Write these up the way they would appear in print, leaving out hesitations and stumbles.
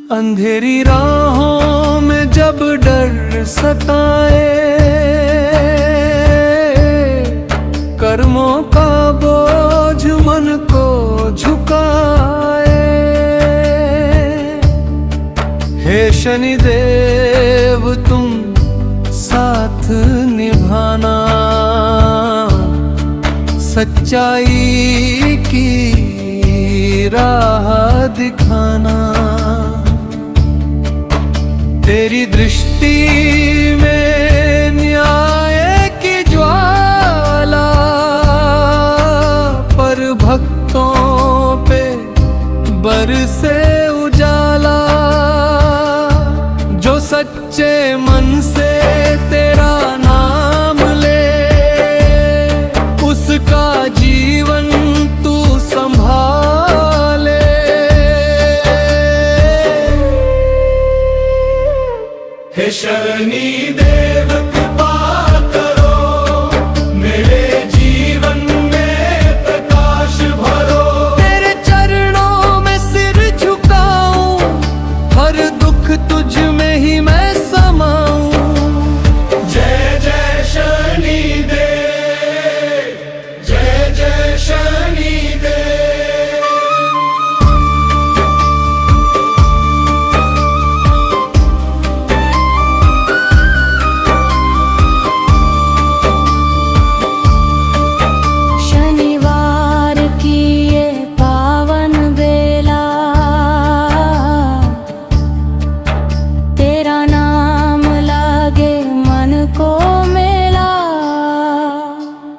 अंधेरी राहों में जब डर सताए, कर्मों का बोझ मन को झुकाए। हे शनिदेव तुम साथ निभाना, सच्चाई की राह दिखाना। तेरी दृष्टि में न्याय की ज्वाला, पर भक्तों पे बरसे उजाला। जो सच्चे मन से तेरा नाम ले, उसका जीवन तू संभाले। हे शनि देव कृपा करो, मेरे जीवन में प्रकाश भरो। तेरे चरणों में सिर झुकाऊं, हर दुख तुझ में ही मैं समाऊं। जय जय शनि देव, जय जय शनि देव।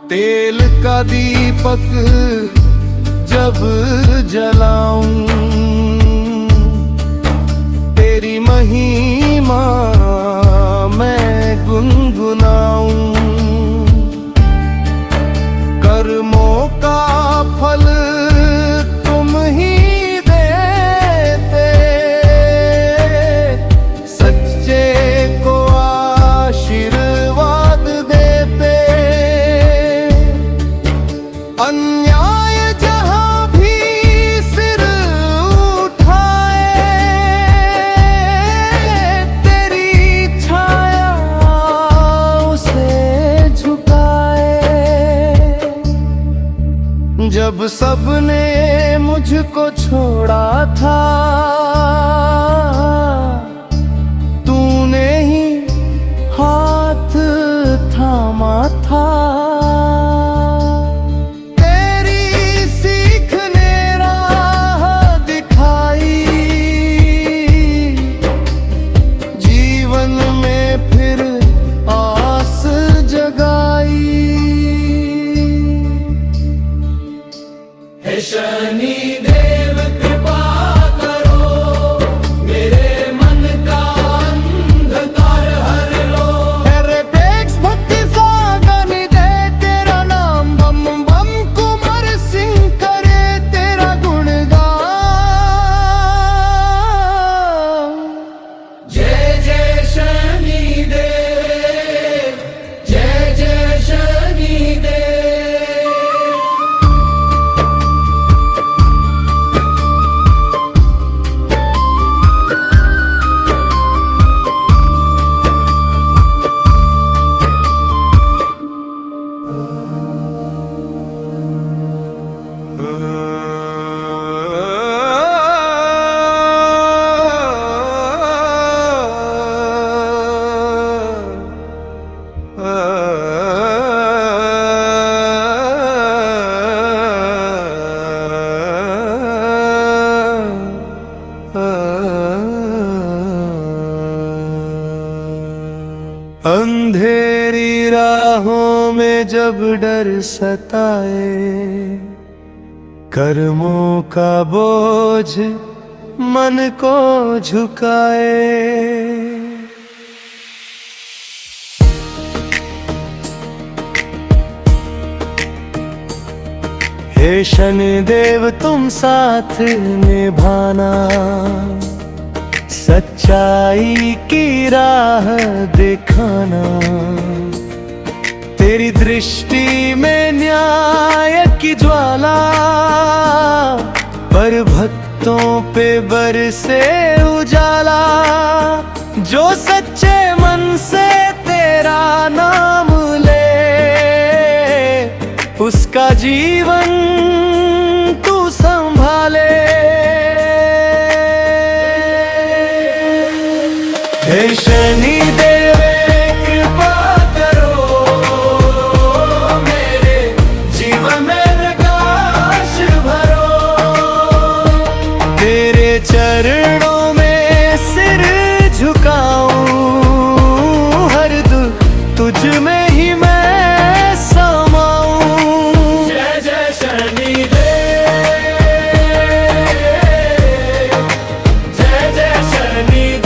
तेल का दीपक जब जलाऊं, तेरी महिमा मैं गुनगुनाऊं। कर्मों का फल तुम ही देते, सच्चे को आशीर्वाद देते। अन्याय जहां भी सिर उठाए, तेरी छाया उसे झुकाए। जब सबने मुझको छोड़ा था, तूने ही हाथ थामा था। हे शनि देव कृपा करो, मेरे मन का अंधकार हर लो। तेरे टेक्स भक्ति सागनी दे तेरा नाम, बम बम कुमार सिंह करे तेरा गुणगान। जय जय शनि देव, जय जय शनि देव। अंधेरी राहों में जब डर सताए, कर्मों का बोझ मन को झुकाए। हे शनिदेव तुम साथ निभाना, सच्चाई की राह दिखाना। तेरी दृष्टि में न्याय की ज्वाला, पर भक्त रातों पे बरसे उजाला, जो सच्चे मन से तेरा नाम ले, उसका जीवन तू संभाले। हे शनि देव कृपा करो, मेरे जीवन में प्रकाश भरो। तेरे चरणों में सिर झुकाऊं, हर दुख तुझ में ही मैं समाऊं। जय जय शनिदेव, जय जय शनिदेव।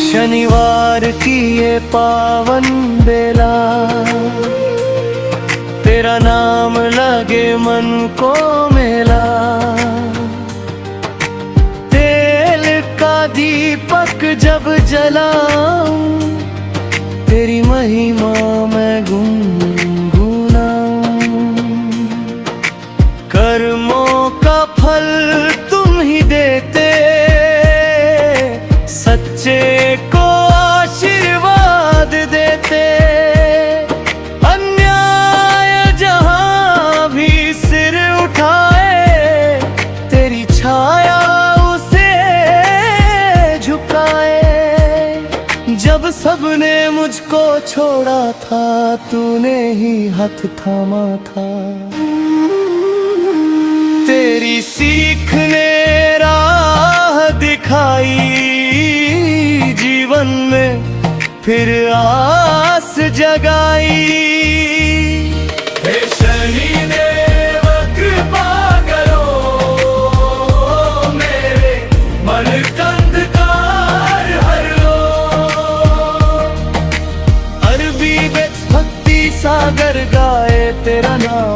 शनिवार की ये पावन बेला, तेरा नाम लगे मन को मेला। तेल का दीपक जब जलाऊं, तेरी महिमा मैं गुनगुनाऊं। कर्मों का फल तुम ही देते, सच्चे को आशीर्वाद देते। अन्याय जहां भी सिर उठाए, तेरी छाया उसे झुकाए। जब सबने मुझको छोड़ा था, तूने ही हाथ थामा था। तेरी सीख ने राह दिखाई, जीवन में फिर आस जगाई। हे शनिदेव कृपा करो, मेरे मन का अंधकार हर लो। अरबी में भक्ति सागर गाए तेरा नाम